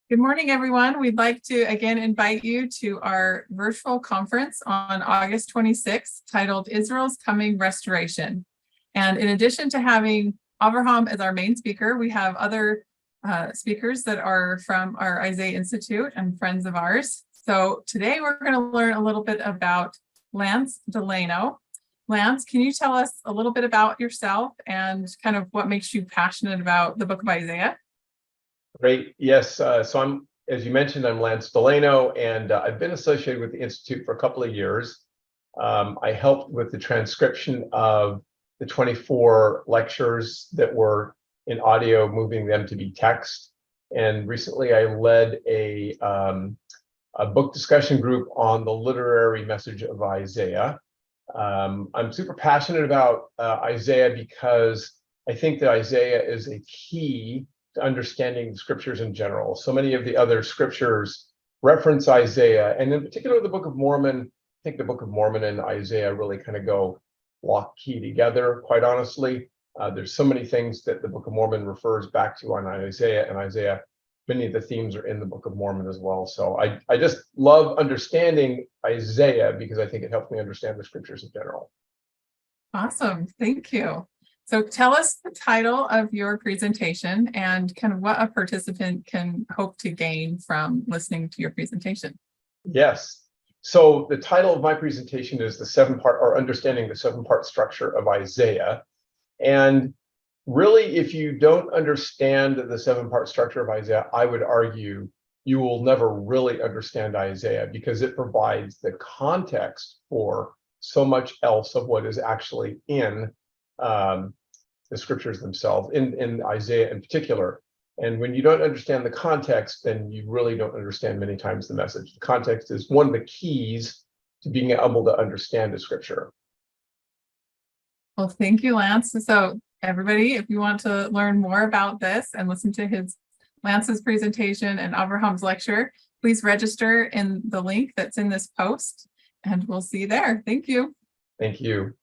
Good morning, everyone. We'd like to again invite you to our virtual conference on August 26th titled Israel's Coming Restoration. And in addition to having Avraham as our main speaker, we have other speakers that are from our Isaiah Institute and friends of ours. So today we're going to learn a little bit about Lance Delano. Lance, can you tell us a little bit about yourself and kind of what makes you passionate about the book of Isaiah? Great. Yes. So I'm, as you mentioned, I'm Lance Delano, and I've been associated with the Institute for a couple of years. I helped with the transcription of the 24 lectures that were in audio, moving them to be text. And recently I led a book discussion group on the literary message of Isaiah. I'm super passionate about Isaiah because I think that Isaiah is a key to understanding the scriptures in general. So many of the other scriptures reference Isaiah, and in particular the Book of Mormon. I think the Book of Mormon and Isaiah really kind of go lock key together, quite honestly. There's so many things that the Book of Mormon refers back to on Isaiah, and Isaiah, many of the themes are in the Book of Mormon as well. So I just love understanding Isaiah because I think it helps me understand the scriptures in general. Awesome, thank you. So tell us the title of your presentation and kind of what a participant can hope to gain from listening to your presentation. Yes. So the title of my presentation is Understanding the 7-Part Structure of Isaiah. And really, if you don't understand the 7-part structure of Isaiah, I would argue you will never really understand Isaiah because it provides the context for so much else of what is actually in the scriptures themselves, in Isaiah in particular. And when you don't understand the context, then you really don't understand many times the message. The context is one of the keys to being able to understand the scripture. Well, thank you, Lance. So everybody, if you want to learn more about this and listen to Lance's presentation and Avraham's lecture, please register in the link that's in this post, and we'll see you there. Thank you. Thank you.